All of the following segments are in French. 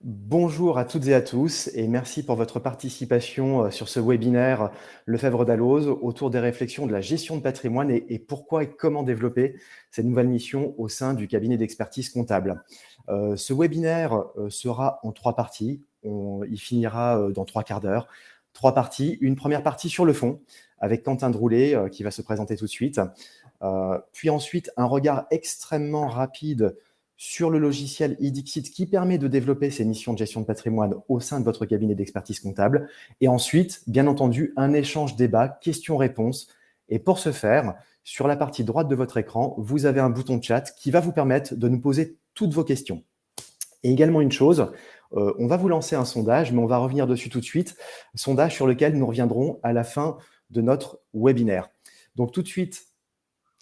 Bonjour à toutes et à tous et merci pour votre participation sur ce webinaire Lefebvre Dalloz autour des réflexions de la gestion de patrimoine et pourquoi et comment développer cette nouvelle mission au sein du cabinet d'expertise comptable. Ce webinaire sera en 3 parties. Il finira dans 3 quarts d'heure. 3 parties. Une première partie sur le fond avec Quentin Droulet qui va se présenter tout de suite. Puis ensuite, un regard extrêmement rapide sur le logiciel Edixit qui permet de développer ces missions de gestion de patrimoine au sein de votre cabinet d'expertise comptable. Et ensuite, bien entendu, un échange débat, questions-réponses. Et pour ce faire, sur la partie droite de votre écran, vous avez un bouton chat qui va vous permettre de nous poser toutes vos questions. Et également une chose, on va vous lancer un sondage, mais on va revenir dessus tout de suite, sondage sur lequel nous reviendrons à la fin de notre webinaire. Donc tout de suite,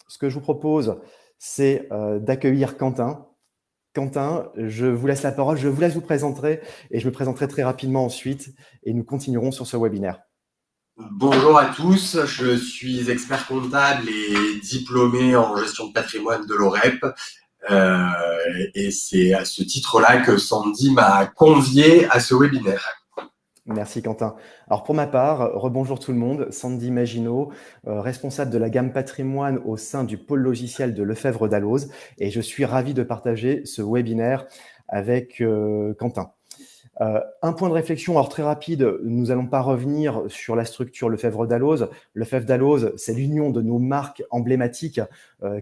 ce que je vous propose, c'est d'accueillir Quentin. Quentin, je vous laisse la parole, je vous laisse vous présenter et je me présenterai très rapidement ensuite et nous continuerons sur ce webinaire. Bonjour à tous, je suis expert comptable et diplômé en gestion de patrimoine de l'OREP. Et c'est à ce titre-là que Sandy m'a convié à ce webinaire. Merci Quentin. Alors pour ma part, rebonjour tout le monde, Sandy Maginot, responsable de la gamme patrimoine au sein du pôle logiciel de Lefebvre Dalloz et je suis ravi de partager ce webinaire avec Quentin. Un point de réflexion, alors très rapide, nous n'allons pas revenir sur la structure Lefebvre Dalloz. Lefebvre Dalloz, c'est l'union de nos marques emblématiques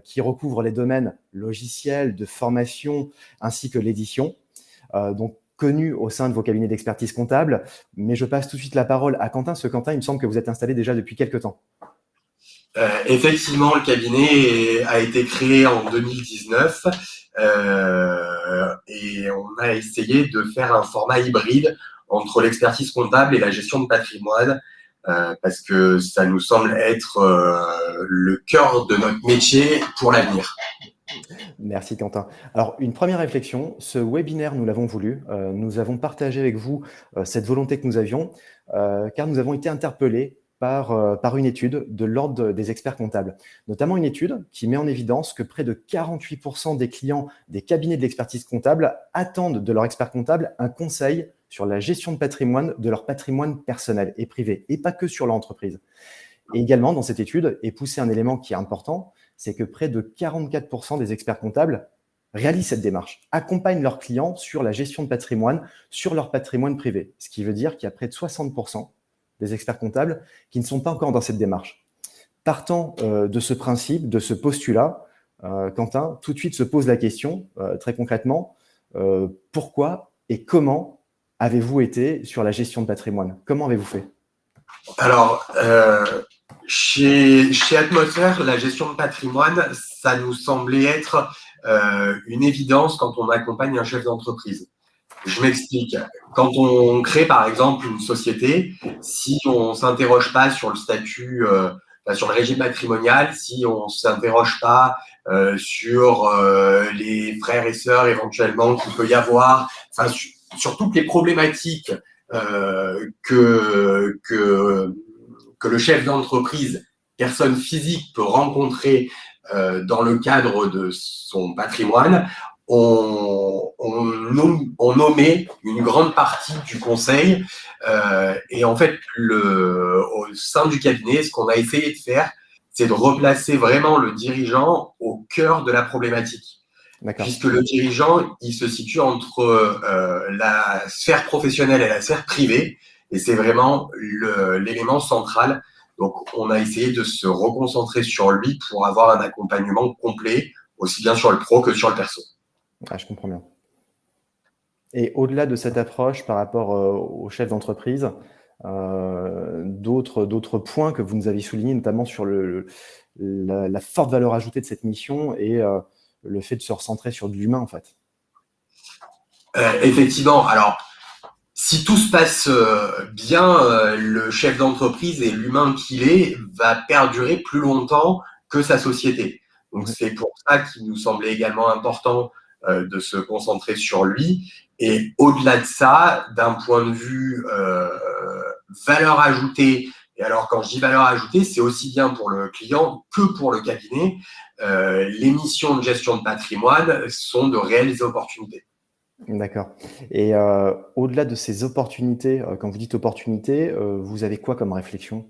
qui recouvrent les domaines logiciels, de formation ainsi que l'édition. Donc connu au sein de vos cabinets d'expertise comptable, mais je passe tout de suite la parole à Quentin, parce que Quentin, il me semble que vous êtes installé déjà depuis quelques temps. Effectivement, le cabinet a été créé en 2019 et on a essayé de faire un format hybride entre l'expertise comptable et la gestion de patrimoine parce que ça nous semble être le cœur de notre métier pour l'avenir. Merci Quentin. Alors, une première réflexion, ce webinaire, nous l'avons voulu, nous avons partagé avec vous cette volonté que nous avions, car nous avons été interpellés par une étude de l'Ordre des experts comptables, notamment une étude qui met en évidence que près de 48% des clients des cabinets de l'expertise comptable attendent de leur expert comptable un conseil sur la gestion de patrimoine de leur patrimoine personnel et privé, et pas que sur leur entreprise. Et également, dans cette étude, est poussé un élément qui est important, c'est que près de 44% des experts comptables réalisent cette démarche, accompagnent leurs clients sur la gestion de patrimoine, sur leur patrimoine privé. Ce qui veut dire qu'il y a près de 60% des experts comptables qui ne sont pas encore dans cette démarche. Partant de ce principe, de ce postulat, Quentin, tout de suite se pose la question, très concrètement, pourquoi et comment avez-vous été sur la gestion de patrimoine? Comment avez-vous fait? Alors, chez Atmosphère, la gestion de patrimoine, ça nous semblait être une évidence quand on accompagne un chef d'entreprise. Je m'explique. Quand on crée, par exemple, une société, si on ne s'interroge pas sur le statut, sur le régime patrimonial, si on ne s'interroge pas sur les frères et sœurs éventuellement qu'il peut y avoir, sur toutes les problématiques que le chef d'entreprise, personne physique, peut rencontrer dans le cadre de son patrimoine, on nommait une grande partie du conseil et en fait, au sein du cabinet, ce qu'on a essayé de faire, c'est de replacer vraiment le dirigeant au cœur de la problématique. Puisque le dirigeant, il se situe entre la sphère professionnelle et la sphère privée, et c'est vraiment l'élément central. Donc, on a essayé de se reconcentrer sur lui pour avoir un accompagnement complet, aussi bien sur le pro que sur le perso. Ah, je comprends bien. Et au-delà de cette approche par rapport au chef d'entreprise, d'autres points que vous nous avez soulignés, notamment sur la forte valeur ajoutée de cette mission et le fait de se recentrer sur de l'humain, en fait. Effectivement. Alors, si tout se passe bien, le chef d'entreprise et l'humain qu'il est va perdurer plus longtemps que sa société. Donc, c'est pour ça qu'il nous semblait également important de se concentrer sur lui. Et au-delà de ça, d'un point de vue valeur ajoutée, et alors quand je dis valeur ajoutée, c'est aussi bien pour le client que pour le cabinet, les missions de gestion de patrimoine sont de réelles opportunités. D'accord. Et au-delà de ces opportunités, quand vous dites opportunités, vous avez quoi comme réflexion?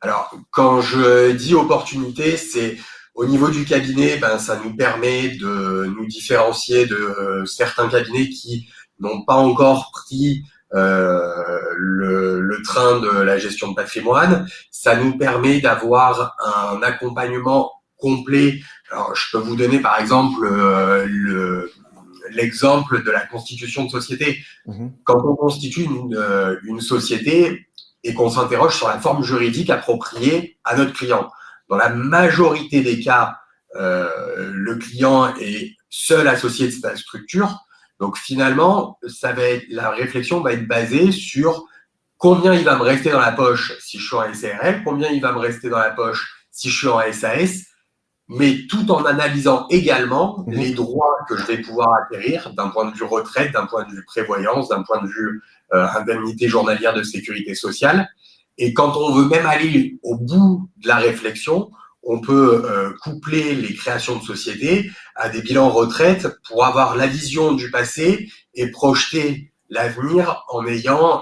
Alors, quand je dis opportunité, c'est au niveau du cabinet, ça nous permet de nous différencier de certains cabinets qui n'ont pas encore pris le train de la gestion de patrimoine. Ça nous permet d'avoir un accompagnement complet. Alors, je peux vous donner par exemple l'exemple de la constitution de société. Quand on constitue une société et qu'on s'interroge sur la forme juridique appropriée à notre client, dans la majorité des cas, le client est seul associé de sa structure. Donc finalement, la réflexion va être basée sur combien il va me rester dans la poche si je suis en SARL, combien il va me rester dans la poche si je suis en SAS, mais tout en analysant également les droits que je vais pouvoir acquérir d'un point de vue retraite, d'un point de vue prévoyance, d'un point de vue indemnité journalière de sécurité sociale. Et quand on veut même aller au bout de la réflexion, on peut coupler les créations de sociétés à des bilans retraite pour avoir la vision du passé et projeter l'avenir en ayant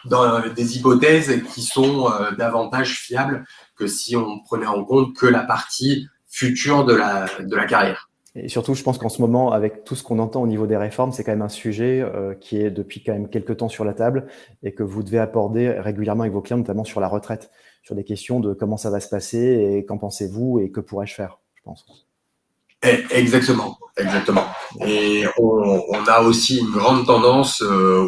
dans des hypothèses qui sont davantage fiables que si on prenait en compte que la partie future de la carrière. Et surtout, je pense qu'en ce moment, avec tout ce qu'on entend au niveau des réformes, c'est quand même un sujet qui est depuis quand même quelques temps sur la table et que vous devez aborder régulièrement avec vos clients, notamment sur la retraite, sur des questions de comment ça va se passer et qu'en pensez-vous et que pourrais-je faire, je pense. Exactement, exactement. Et on a aussi une grande tendance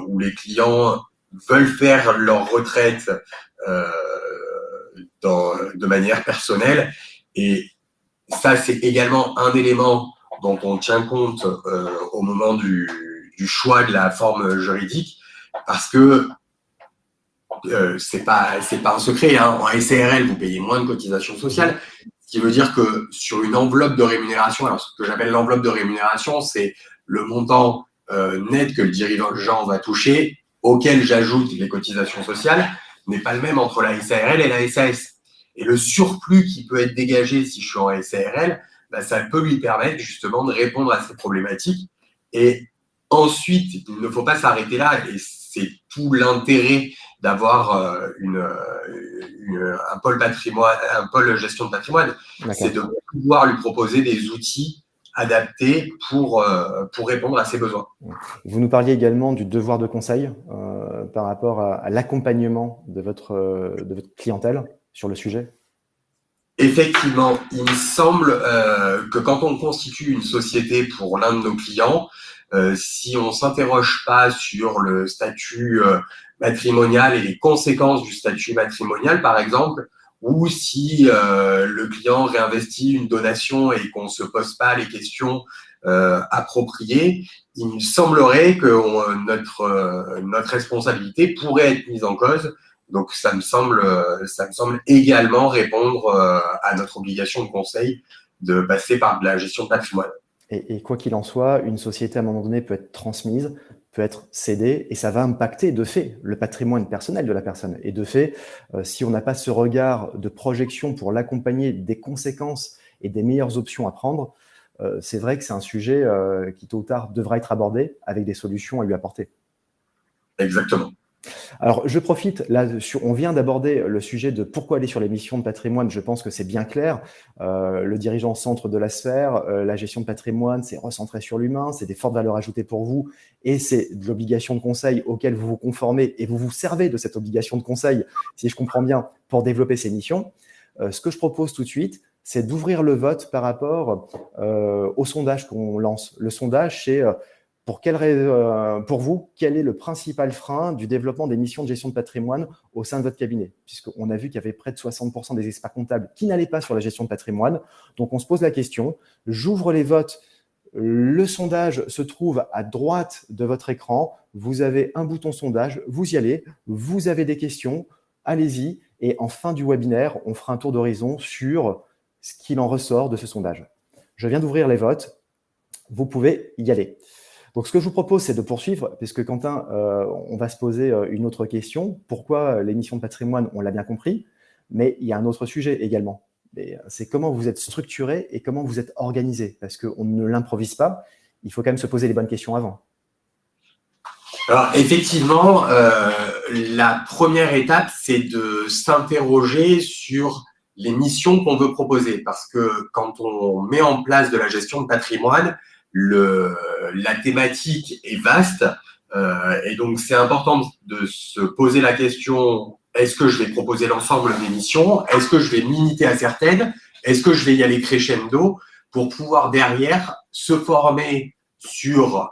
où les clients veulent faire leur retraite de manière personnelle. Et ça, c'est également un élément dont on tient compte au moment du choix de la forme juridique, parce que c'est pas un secret, hein. En SARL, vous payez moins de cotisations sociales, ce qui veut dire que sur une enveloppe de rémunération, alors ce que j'appelle l'enveloppe de rémunération, c'est le montant net que le dirigeant va toucher, auquel j'ajoute les cotisations sociales, n'est pas le même entre la SARL et la SAS. Et le surplus qui peut être dégagé si je suis en SARL, ça peut lui permettre justement de répondre à ces problématiques. Et ensuite, il ne faut pas s'arrêter là, et c'est tout l'intérêt d'avoir un pôle patrimoine, un pôle gestion de patrimoine, c'est de pouvoir lui proposer des outils adaptés pour répondre à ses besoins. Vous nous parliez également du devoir de conseil par rapport à l'accompagnement de votre clientèle sur le sujet. Effectivement, il me semble que quand on constitue une société pour l'un de nos clients, si on ne s'interroge pas sur le statut matrimonial et les conséquences du statut matrimonial, par exemple, ou si le client réinvestit une donation et qu'on ne se pose pas les questions appropriées, il me semblerait que notre responsabilité pourrait être mise en cause. Donc, ça me semble également répondre à notre obligation de conseil de passer par de la gestion de patrimoine. Et quoi qu'il en soit, une société à un moment donné peut être transmise, peut être cédée, et ça va impacter de fait le patrimoine personnel de la personne. Et de fait, si on n'a pas ce regard de projection pour l'accompagner des conséquences et des meilleures options à prendre, c'est vrai que c'est un sujet qui tôt ou tard devra être abordé avec des solutions à lui apporter. Exactement. Alors, je profite, là, on vient d'aborder le sujet de pourquoi aller sur les missions de patrimoine. Je pense que c'est bien clair. Le dirigeant au centre de la sphère, la gestion de patrimoine, c'est recentré sur l'humain, c'est des fortes valeurs ajoutées pour vous et c'est de l'obligation de conseil auquel vous vous conformez et vous vous servez de cette obligation de conseil, si je comprends bien, pour développer ces missions. Ce que je propose tout de suite, c'est d'ouvrir le vote par rapport au sondage qu'on lance. Le sondage, c'est pour vous, quel est le principal frein du développement des missions de gestion de patrimoine au sein de votre cabinet? Puisqu'on a vu qu'il y avait près de 60% des experts comptables qui n'allaient pas sur la gestion de patrimoine. Donc, on se pose la question. J'ouvre les votes. Le sondage se trouve à droite de votre écran. Vous avez un bouton sondage. Vous y allez. Vous avez des questions. Allez-y. Et en fin du webinaire, on fera un tour d'horizon sur ce qu'il en ressort de ce sondage. Je viens d'ouvrir les votes. Vous pouvez y aller. Donc, ce que je vous propose, c'est de poursuivre, puisque Quentin, on va se poser une autre question. Pourquoi l'émission de patrimoine, on l'a bien compris, mais il y a un autre sujet également. C'est comment vous êtes structuré et comment vous êtes organisé, parce qu'on ne l'improvise pas. il faut quand même se poser les bonnes questions avant. Alors, effectivement, la première étape, c'est de s'interroger sur les missions qu'on veut proposer. Parce que quand on met en place de la gestion de patrimoine, la thématique est vaste. Et donc, c'est important de se poser la question, est-ce que je vais proposer l'ensemble des missions? Est-ce que je vais me limiter à certaines? Est-ce que je vais y aller crescendo pour pouvoir derrière se former sur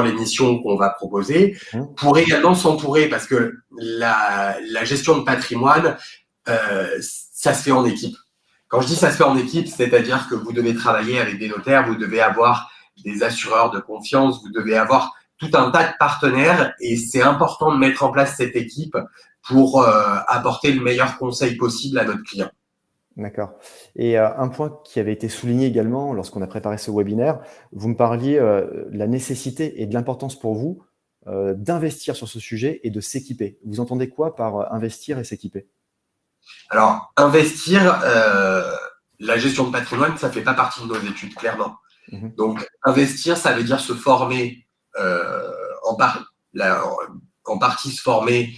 les missions qu'on va proposer, pour également s'entourer, parce que la gestion de patrimoine, ça se fait en équipe. Quand je dis ça se fait en équipe, c'est-à-dire que vous devez travailler avec des notaires, vous devez avoir des assureurs de confiance, vous devez avoir tout un tas de partenaires, et c'est important de mettre en place cette équipe pour apporter le meilleur conseil possible à notre client. D'accord. Et un point qui avait été souligné également lorsqu'on a préparé ce webinaire, vous me parliez de la nécessité et de l'importance pour vous d'investir sur ce sujet et de s'équiper. Vous entendez quoi par investir et s'équiper? Alors, investir, la gestion de patrimoine, ça ne fait pas partie de nos études, clairement. Donc, investir, ça veut dire se former, en partie se former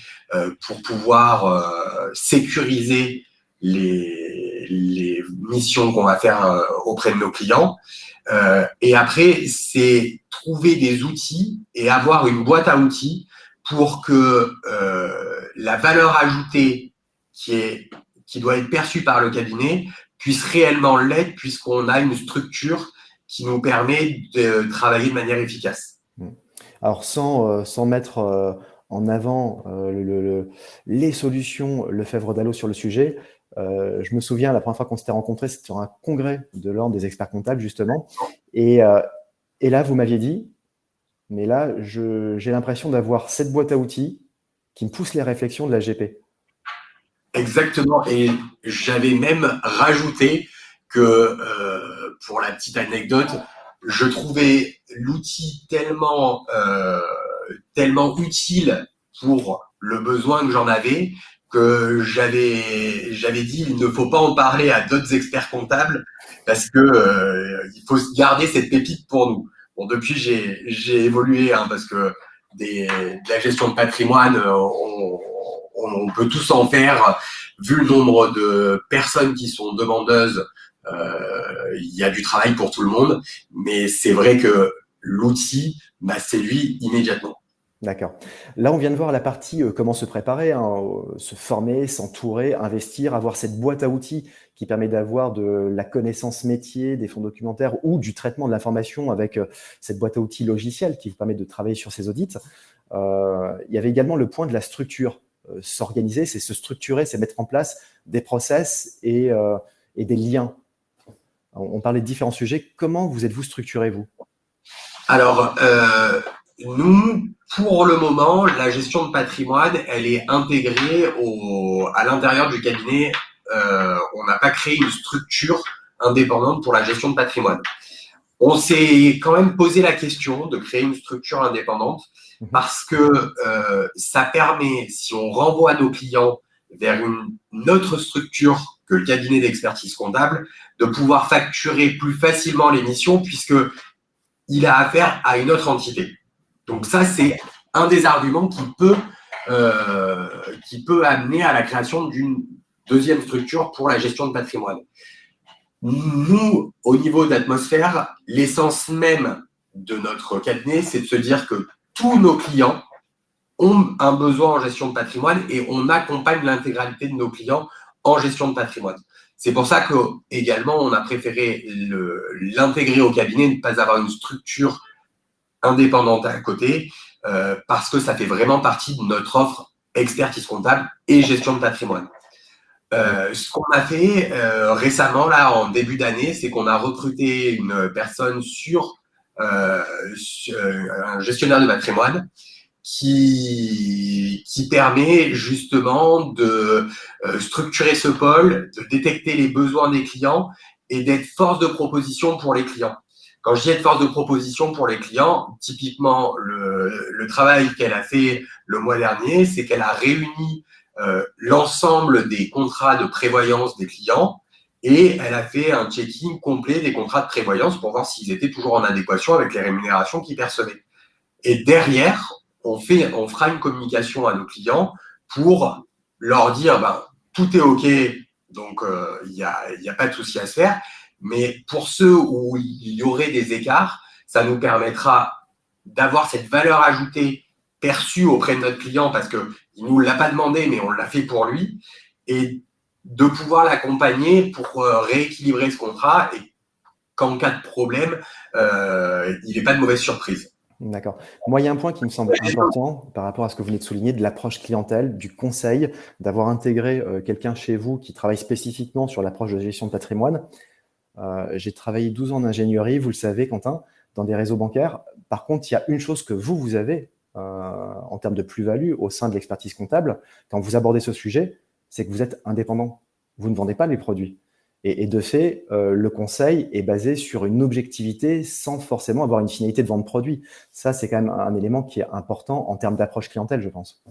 pour pouvoir sécuriser les missions qu'on va faire auprès de nos clients. Et après, c'est trouver des outils et avoir une boîte à outils pour que la valeur ajoutée qui doit être perçue par le cabinet puisse réellement l'être, puisqu'on a une structure qui nous permet de travailler de manière efficace. Alors, sans mettre en avant les solutions Lefebvre Dalloz sur le sujet, je me souviens, la première fois qu'on s'était rencontrés, c'était sur un congrès de l'Ordre des experts comptables, justement. Et là, vous m'aviez dit, mais là, j'ai l'impression d'avoir cette boîte à outils qui me pousse les réflexions de la GP. Exactement. Et j'avais même rajouté que, pour la petite anecdote, je trouvais l'outil tellement utile pour le besoin que j'en avais, que j'avais dit il ne faut pas en parler à d'autres experts comptables parce que il faut garder cette pépite pour nous. Bon, depuis j'ai évolué parce que de la gestion de patrimoine, on peut tous en faire. Vu le nombre de personnes qui sont demandeuses, il y a du travail pour tout le monde, mais c'est vrai que l'outil séduit immédiatement. D'accord. Là, on vient de voir la partie comment se préparer, se former, s'entourer, investir, avoir cette boîte à outils qui permet d'avoir de la connaissance métier, des fonds documentaires ou du traitement de l'information avec cette boîte à outils logicielle qui vous permet de travailler sur ces audits. Il y avait également le point de la structure. S'organiser, c'est se structurer, c'est mettre en place des process et des liens. On parlait de différents sujets. Comment vous êtes-vous structuré, vous? Alors, nous, pour le moment, la gestion de patrimoine, elle est intégrée à l'intérieur du cabinet. On n'a pas créé une structure indépendante pour la gestion de patrimoine. On s'est quand même posé la question de créer une structure indépendante parce que ça permet, si on renvoie nos clients vers une autre structure que le cabinet d'expertise comptable, de pouvoir facturer plus facilement les missions puisqu'il a affaire à une autre entité. Donc ça, c'est un des arguments qui peut amener à la création d'une deuxième structure pour la gestion de patrimoine. Nous, au niveau de l'atmosphère, l'essence même de notre cabinet, c'est de se dire que tous nos clients ont un besoin en gestion de patrimoine et on accompagne l'intégralité de nos clients en gestion de patrimoine. C'est pour ça que également on a préféré l'intégrer au cabinet, ne pas avoir une structure indépendante à côté, parce que ça fait vraiment partie de notre offre expertise comptable et gestion de patrimoine. Ce qu'on a fait récemment, là, en début d'année, c'est qu'on a recruté une personne sur un gestionnaire de patrimoine qui permet justement de structurer ce pôle, de détecter les besoins des clients et d'être force de proposition pour les clients. Quand je dis être force de proposition pour les clients, typiquement, le travail qu'elle a fait le mois dernier, c'est qu'elle a réuni l'ensemble des contrats de prévoyance des clients et elle a fait un checking complet des contrats de prévoyance pour voir s'ils étaient toujours en adéquation avec les rémunérations qu'ils percevaient. Et derrière, on fera une communication à nos clients pour leur dire tout est OK, donc il n'y a pas de souci à se faire. Mais pour ceux où il y aurait des écarts, ça nous permettra d'avoir cette valeur ajoutée perçue auprès de notre client parce qu'il ne nous l'a pas demandé, mais on l'a fait pour lui, et de pouvoir l'accompagner pour rééquilibrer ce contrat et qu'en cas de problème, il n'ait pas de mauvaise surprise. D'accord. Moi, il y a un point qui me semble important par rapport à ce que vous venez de souligner, de l'approche clientèle, du conseil, d'avoir intégré quelqu'un chez vous qui travaille spécifiquement sur l'approche de gestion de patrimoine. J'ai travaillé 12 ans en ingénierie, vous le savez, Quentin, dans des réseaux bancaires. Par contre, il y a une chose que vous avez en termes de plus-value au sein de l'expertise comptable, quand vous abordez ce sujet, c'est que vous êtes indépendant. Vous ne vendez pas les produits. Et de fait, le conseil est basé sur une objectivité sans forcément avoir une finalité de vente produit. Ça, c'est quand même un élément qui est important en termes d'approche clientèle, je pense.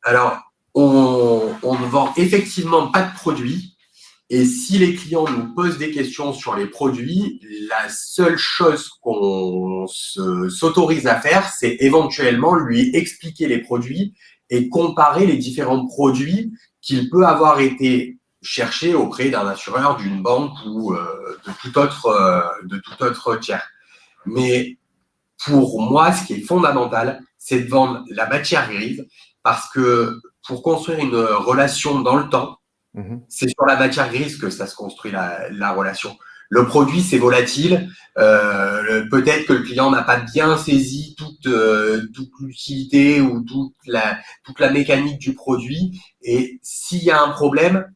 Alors, on ne vend effectivement pas de produits. Et si les clients nous posent des questions sur les produits, la seule chose qu'on s'autorise à faire, c'est éventuellement lui expliquer les produits et comparer les différents produits qu'il peut avoir été chercher auprès d'un assureur, d'une banque ou de tout autre tiers. Mais pour moi, ce qui est fondamental, c'est de vendre la matière grise parce que pour construire une relation dans le temps, c'est sur la matière grise que ça se construit la relation. Le produit, c'est volatile. Peut-être que le client n'a pas bien saisi toute l'utilité ou toute la mécanique du produit. Et s'il y a un problème,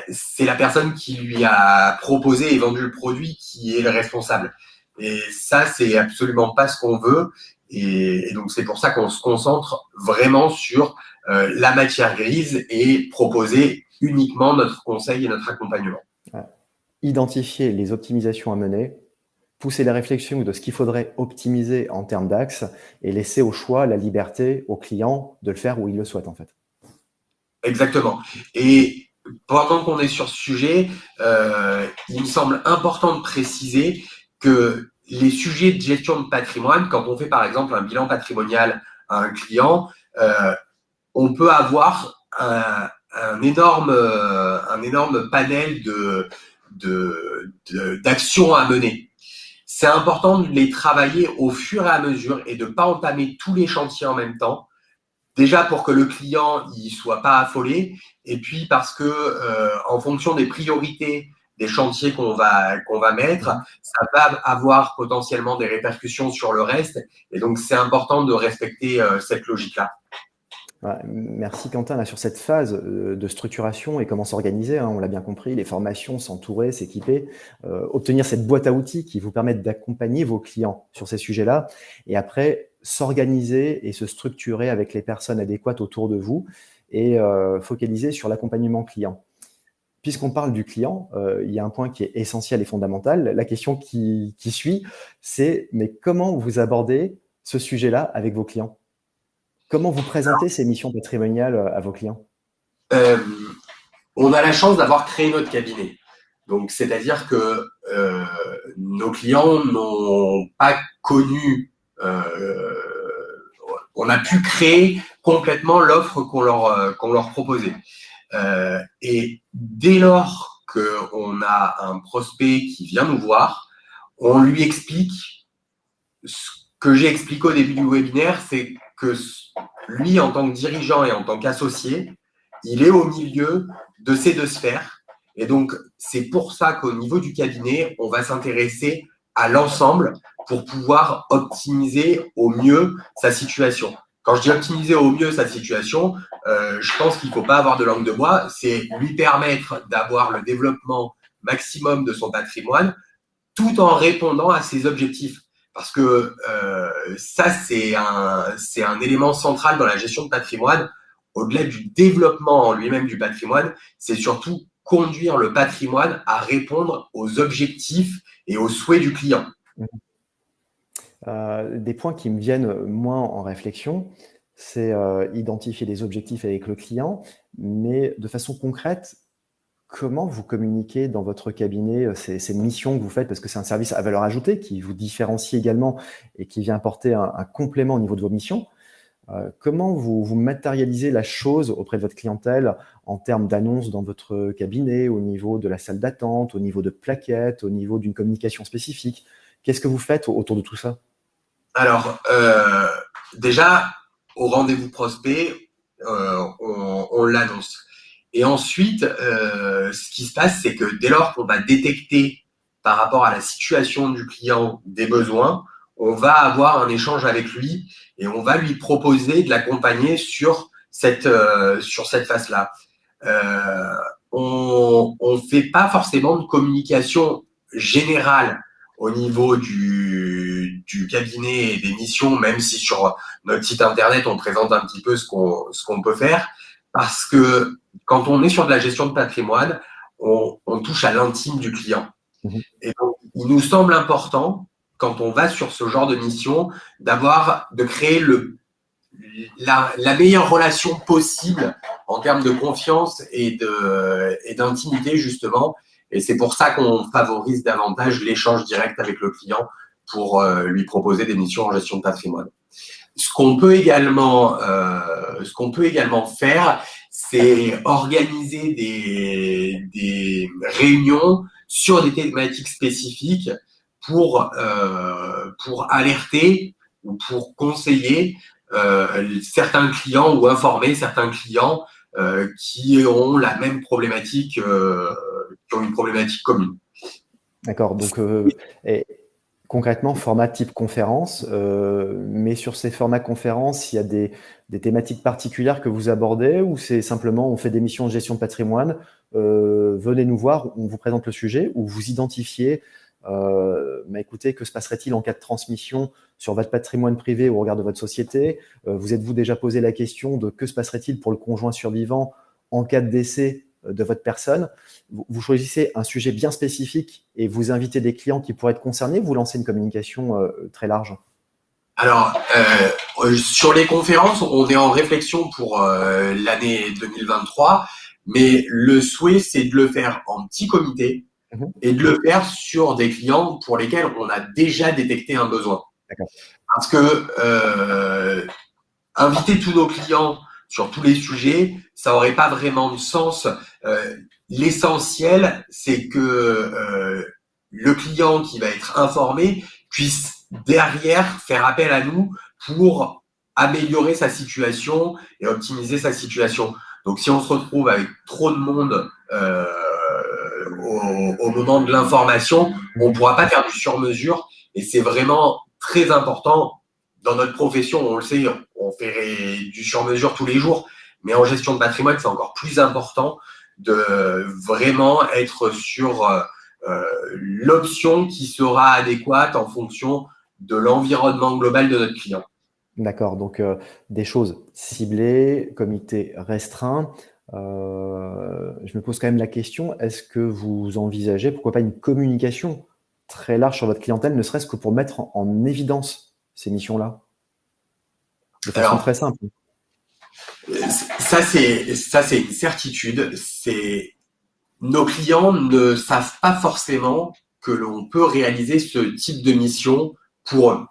c'est la personne qui lui a proposé et vendu le produit qui est le responsable. Et ça, c'est absolument pas ce qu'on veut. Et donc, c'est pour ça qu'on se concentre vraiment sur la matière grise et proposer uniquement notre conseil et notre accompagnement. Identifier les optimisations à mener, pousser les réflexions de ce qu'il faudrait optimiser en termes d'axes et laisser au choix la liberté au client de le faire où il le souhaite en fait. Exactement. Et pendant qu'on est sur ce sujet, il me semble important de préciser que les sujets de gestion de patrimoine, quand on fait par exemple un bilan patrimonial à un client, on peut avoir un énorme panel d'actions à mener. C'est important de les travailler au fur et à mesure et de ne pas entamer tous les chantiers en même temps. Déjà pour que le client ne soit pas affolé, et puis parce que en fonction des priorités des chantiers qu'on va mettre, ça va avoir potentiellement des répercussions sur le reste. Et donc, c'est important de respecter cette logique-là. Merci Quentin, là, sur cette phase de structuration et comment s'organiser, hein, on l'a bien compris, les formations, s'entourer, s'équiper, obtenir cette boîte à outils qui vous permettent d'accompagner vos clients sur ces sujets-là, et après s'organiser et se structurer avec les personnes adéquates autour de vous et focaliser sur l'accompagnement client. Puisqu'on parle du client, il y a un point qui est essentiel et fondamental. La question qui suit, c'est mais comment vous abordez ce sujet-là avec vos clients ? Comment vous présentez ces missions patrimoniales à vos clients ? On a la chance d'avoir créé notre cabinet. Donc, c'est-à-dire que nos clients n'ont pas connu, on a pu créer complètement l'offre qu'on leur proposait. Et dès lors qu'on a un prospect qui vient nous voir, on lui explique ce que j'ai expliqué au début du webinaire, c'est que lui, en tant que dirigeant et en tant qu'associé, il est au milieu de ces deux sphères. Et donc, c'est pour ça qu'au niveau du cabinet, on va s'intéresser à l'ensemble pour pouvoir optimiser au mieux sa situation. Quand je dis optimiser au mieux sa situation, je pense qu'il ne faut pas avoir de langue de bois, c'est lui permettre d'avoir le développement maximum de son patrimoine tout en répondant à ses objectifs. Parce que ça, c'est un élément central dans la gestion de patrimoine. Au-delà du développement en lui-même du patrimoine, c'est surtout conduire le patrimoine à répondre aux objectifs et aux souhaits du client. Des points qui me viennent moi en réflexion, c'est identifier des objectifs avec le client, mais de façon concrète, comment vous communiquez dans votre cabinet ces missions que vous faites, parce que c'est un service à valeur ajoutée qui vous différencie également et qui vient apporter un complément au niveau de vos missions. Comment vous matérialisez la chose auprès de votre clientèle en termes d'annonces dans votre cabinet, au niveau de la salle d'attente, au niveau de plaquettes, au niveau d'une communication spécifique? Qu'est-ce que vous faites autour de tout ça? Alors, déjà, au rendez-vous prospect, on l'annonce. Et ensuite, ce qui se passe, c'est que dès lors qu'on va détecter par rapport à la situation du client des besoins, on va avoir un échange avec lui et on va lui proposer de l'accompagner sur cette phase-là. On ne fait pas forcément de communication générale au niveau du cabinet et des missions, même si sur notre site internet, on présente un petit peu ce qu'on peut faire, parce que quand on est sur de la gestion de patrimoine, on touche à l'intime du client. Mmh. Et donc, il nous semble important, quand on va sur ce genre de mission, de créer la meilleure relation possible en termes de confiance et d'intimité, justement. Et c'est pour ça qu'on favorise davantage l'échange direct avec le client pour lui proposer des missions en gestion de patrimoine. Ce qu'on peut également faire, c'est organiser des réunions sur des thématiques spécifiques pour alerter ou pour conseiller certains clients ou informer certains clients qui ont la même problématique, qui ont une problématique commune. D'accord, donc concrètement, format type conférence, mais sur ces formats conférences, il y a des thématiques particulières que vous abordez ou c'est simplement on fait des missions de gestion de patrimoine, venez nous voir, on vous présente le sujet ou vous identifiez, mais écoutez, que se passerait-il en cas de transmission sur votre patrimoine privé au regard de votre société? Vous êtes-vous déjà posé la question de que se passerait-il pour le conjoint survivant en cas de décès de votre personne? Vous choisissez un sujet bien spécifique et vous invitez des clients qui pourraient être concernés, vous lancez une communication très large? Alors, sur les conférences, on est en réflexion pour l'année 2023, mais le souhait, c'est de le faire en petit comité et de le faire sur des clients pour lesquels on a déjà détecté un besoin. D'accord. Parce que inviter tous nos clients sur tous les sujets, ça n'aurait pas vraiment de sens. L'essentiel, c'est que le client qui va être informé puisse derrière faire appel à nous pour améliorer sa situation et optimiser sa situation. Donc, si on se retrouve avec trop de monde au moment de l'information, on ne pourra pas faire du sur-mesure et c'est vraiment très important. Dans notre profession, on le sait, on fait du sur-mesure tous les jours, mais en gestion de patrimoine, c'est encore plus important de vraiment être sur l'option qui sera adéquate en fonction de l'environnement global de notre client. D'accord, donc des choses ciblées, comité restreint. Je me pose quand même la question, est-ce que vous envisagez, pourquoi pas une communication très large sur votre clientèle, ne serait-ce que pour mettre en évidence ces missions-là, de façon très simple? Ça, c'est une certitude. Nos clients ne savent pas forcément que l'on peut réaliser ce type de mission pour eux.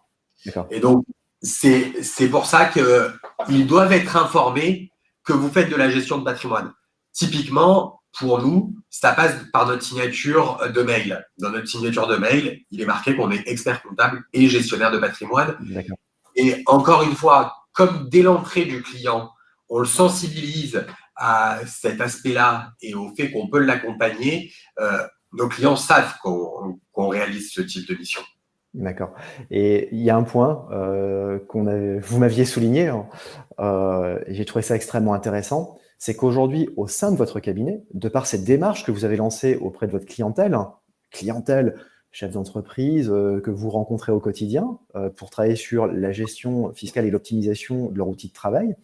D'accord. Et donc, c'est pour ça qu'ils doivent être informés que vous faites de la gestion de patrimoine. Typiquement, pour nous, ça passe par notre signature de mail. Dans notre signature de mail, il est marqué qu'on est expert comptable et gestionnaire de patrimoine. D'accord. Et encore une fois, comme dès l'entrée du client, on le sensibilise à cet aspect-là et au fait qu'on peut l'accompagner, nos clients savent qu'on réalise ce type de mission. D'accord. Et il y a un point vous m'aviez souligné, et j'ai trouvé ça extrêmement intéressant, c'est qu'aujourd'hui, au sein de votre cabinet, de par cette démarche que vous avez lancée auprès de votre clientèle, chef d'entreprise que vous rencontrez au quotidien, pour travailler sur la gestion fiscale et l'optimisation de leur outil de travail,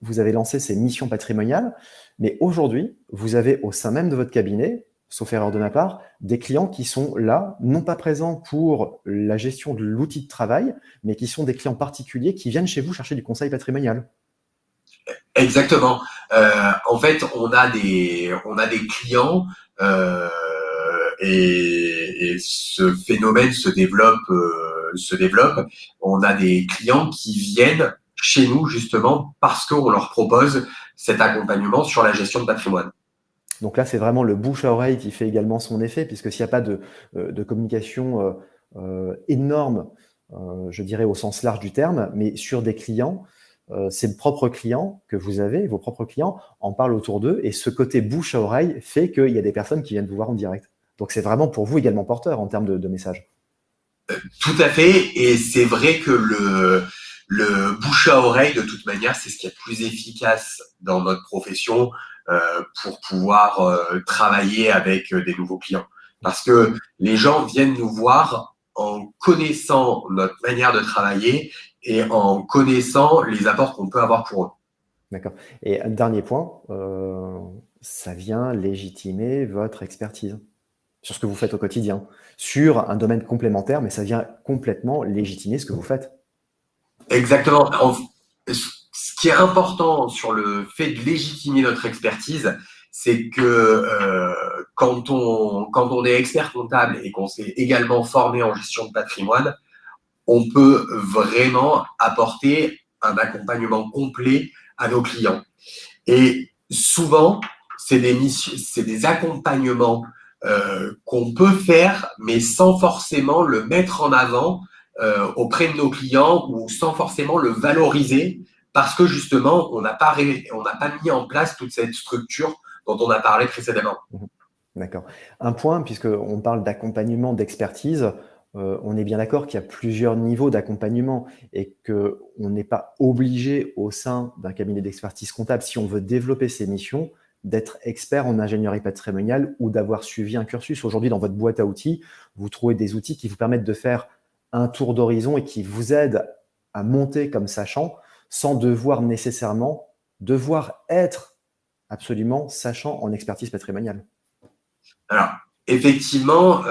vous avez lancé ces missions patrimoniales, mais aujourd'hui, vous avez au sein même de votre cabinet, sauf erreur de ma part, des clients qui sont là, non pas présents pour la gestion de l'outil de travail, mais qui sont des clients particuliers qui viennent chez vous chercher du conseil patrimonial. Exactement. En fait, on a des clients et ce phénomène se développe. On a des clients qui viennent chez nous justement parce qu'on leur propose cet accompagnement sur la gestion de patrimoine. Donc là, c'est vraiment le bouche à oreille qui fait également son effet, puisque s'il n'y a pas de communication énorme, je dirais au sens large du terme, mais sur des clients, ces propres clients que vous avez, vos propres clients, en parlent autour d'eux, et ce côté bouche à oreille fait qu'il y a des personnes qui viennent vous voir en direct. Donc c'est vraiment pour vous également porteur en termes de messages. Tout à fait, et c'est vrai que le bouche à oreille, de toute manière, c'est ce qui est le plus efficace dans notre profession pour pouvoir travailler avec des nouveaux clients. Parce que les gens viennent nous voir en connaissant notre manière de travailler et en connaissant les apports qu'on peut avoir pour eux. D'accord. Et un dernier point, ça vient légitimer votre expertise sur ce que vous faites au quotidien, sur un domaine complémentaire, mais ça vient complètement légitimer ce que vous faites. Exactement. Ce qui est important sur le fait de légitimer notre expertise, c'est que quand on est expert comptable et qu'on s'est également formé en gestion de patrimoine, on peut vraiment apporter un accompagnement complet à nos clients. Et souvent, c'est des accompagnements qu'on peut faire, mais sans forcément le mettre en avant auprès de nos clients ou sans forcément le valoriser parce que justement, on n'a pas mis en place toute cette structure dont on a parlé précédemment. D'accord. Un point, puisqu'on parle d'accompagnement, d'expertise, on est bien d'accord qu'il y a plusieurs niveaux d'accompagnement et qu'on n'est pas obligé au sein d'un cabinet d'expertise comptable, si on veut développer ses missions, d'être expert en ingénierie patrimoniale ou d'avoir suivi un cursus. Aujourd'hui, dans votre boîte à outils, vous trouvez des outils qui vous permettent de faire un tour d'horizon et qui vous aident à monter comme sachant sans devoir nécessairement être absolument sachant en expertise patrimoniale. Alors, effectivement,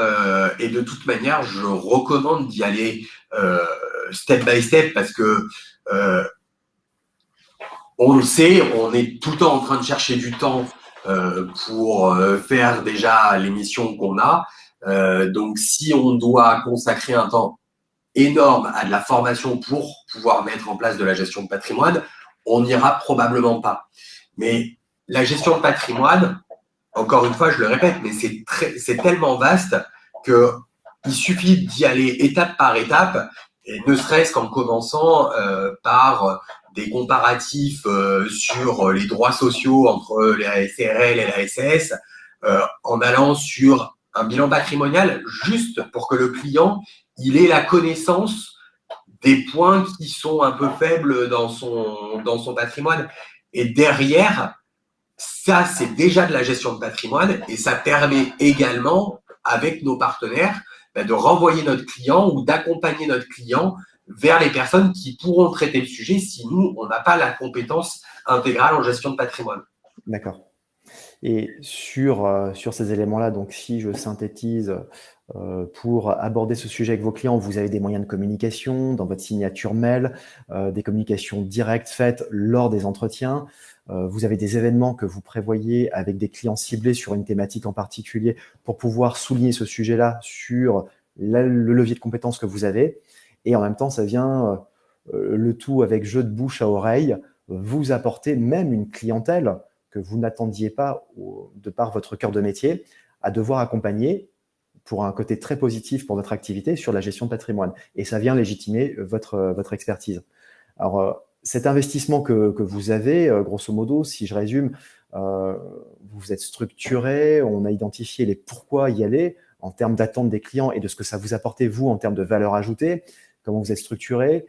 et de toute manière, je recommande d'y aller step by step parce que on le sait, on est tout le temps en train de chercher du temps pour faire déjà l'émission qu'on a. Donc, si on doit consacrer un temps énorme à de la formation pour pouvoir mettre en place de la gestion de patrimoine, on n'ira probablement pas. Mais la gestion de patrimoine, encore une fois, je le répète, mais c'est tellement vaste qu'il suffit d'y aller étape par étape, et ne serait-ce qu'en commençant par des comparatifs sur les droits sociaux entre la SARL et la SAS, en allant sur un bilan patrimonial, juste pour que le client il ait la connaissance des points qui sont un peu faibles dans son patrimoine. Et derrière, ça, c'est déjà de la gestion de patrimoine et ça permet également, avec nos partenaires, de renvoyer notre client ou d'accompagner notre client vers les personnes qui pourront traiter le sujet si nous, on n'a pas la compétence intégrale en gestion de patrimoine. D'accord. Et sur ces éléments-là, donc si je synthétise, pour aborder ce sujet avec vos clients, vous avez des moyens de communication dans votre signature mail, des communications directes faites lors des entretiens. Vous avez des événements que vous prévoyez avec des clients ciblés sur une thématique en particulier pour pouvoir souligner ce sujet-là sur le levier de compétences que vous avez. Et en même temps, ça vient le tout avec jeu de bouche à oreille, vous apporter même une clientèle que vous n'attendiez pas, de par votre cœur de métier, à devoir accompagner pour un côté très positif pour votre activité sur la gestion de patrimoine. Et ça vient légitimer votre expertise. Alors, cet investissement que vous avez, grosso modo, si je résume, vous êtes structuré, on a identifié les pourquoi y aller en termes d'attente des clients et de ce que ça vous apportait, vous, en termes de valeur ajoutée, comment vous êtes structuré,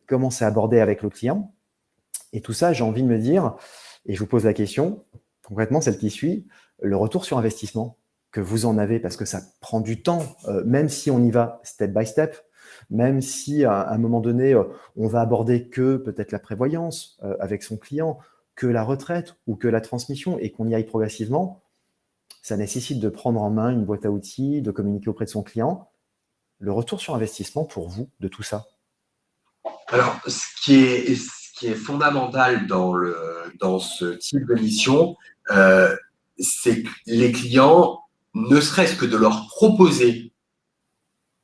comment c'est abordé avec le client. Et tout ça, j'ai envie de me dire, et je vous pose la question, concrètement, celle qui suit, le retour sur investissement que vous en avez, parce que ça prend du temps, même si on y va step by step, même si à un moment donné, on va aborder que peut-être la prévoyance avec son client, que la retraite ou que la transmission, et qu'on y aille progressivement, ça nécessite de prendre en main une boîte à outils, de communiquer auprès de son client. Le retour sur investissement pour vous de tout ça? Alors, ce qui qui est fondamental dans ce type de mission, c'est que les clients, ne serait-ce que de leur proposer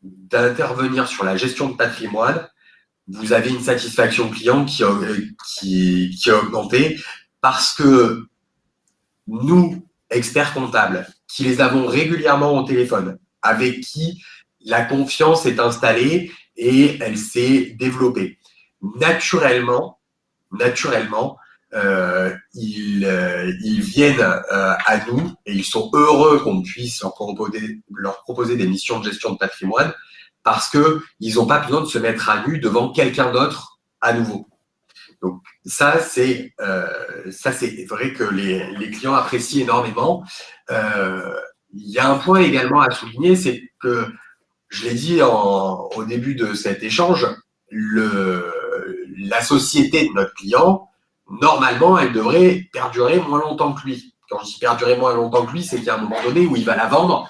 d'intervenir sur la gestion de patrimoine, vous avez une satisfaction client qui a augmenté parce que nous, experts comptables, qui les avons régulièrement au téléphone, avec qui la confiance est installée et elle s'est développée. Naturellement, ils viennent à nous et ils sont heureux qu'on puisse leur proposer des missions de gestion de patrimoine parce qu'ils n'ont pas besoin de se mettre à nu devant quelqu'un d'autre à nouveau. Donc ça, c'est vrai que les clients apprécient énormément. Il y a un point également à souligner, c'est que, je l'ai dit au début de cet échange, la société de notre client, normalement, elle devrait perdurer moins longtemps que lui. Quand je dis perdurer moins longtemps que lui, c'est qu'il y a un moment donné où il va la vendre,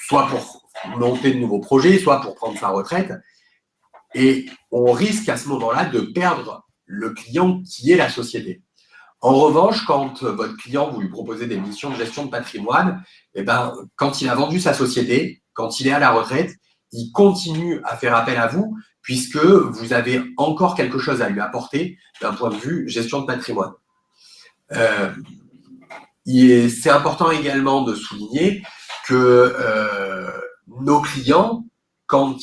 soit pour monter de nouveaux projets, soit pour prendre sa retraite. Et on risque à ce moment-là de perdre le client qui est la société. En revanche, quand votre client, vous lui proposez des missions de gestion de patrimoine, eh ben, quand il a vendu sa société, quand il est à la retraite, il continue à faire appel à vous puisque vous avez encore quelque chose à lui apporter d'un point de vue gestion de patrimoine. C'est important également de souligner que nos clients, quand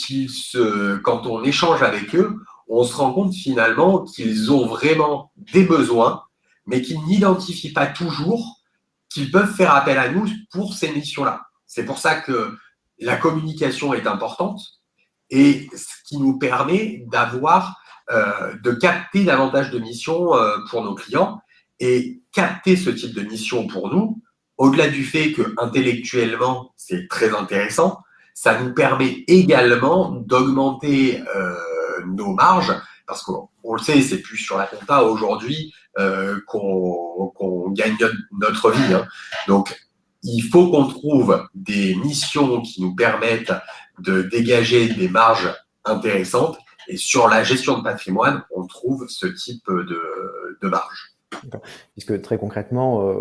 on échange avec eux, on se rend compte finalement qu'ils ont vraiment des besoins, mais qu'ils n'identifient pas toujours qu'ils peuvent faire appel à nous pour ces missions-là. C'est pour ça que la communication est importante et ce qui nous permet de capter davantage de missions pour nos clients et capter ce type de mission pour nous, au-delà du fait que intellectuellement c'est très intéressant, ça nous permet également d'augmenter nos marges, parce qu'on le sait, c'est plus sur la compta aujourd'hui qu'on gagne notre vie. Hein. Donc, il faut qu'on trouve des missions qui nous permettent de dégager des marges intéressantes. Et sur la gestion de patrimoine, on trouve ce type de marge. Puisque très concrètement,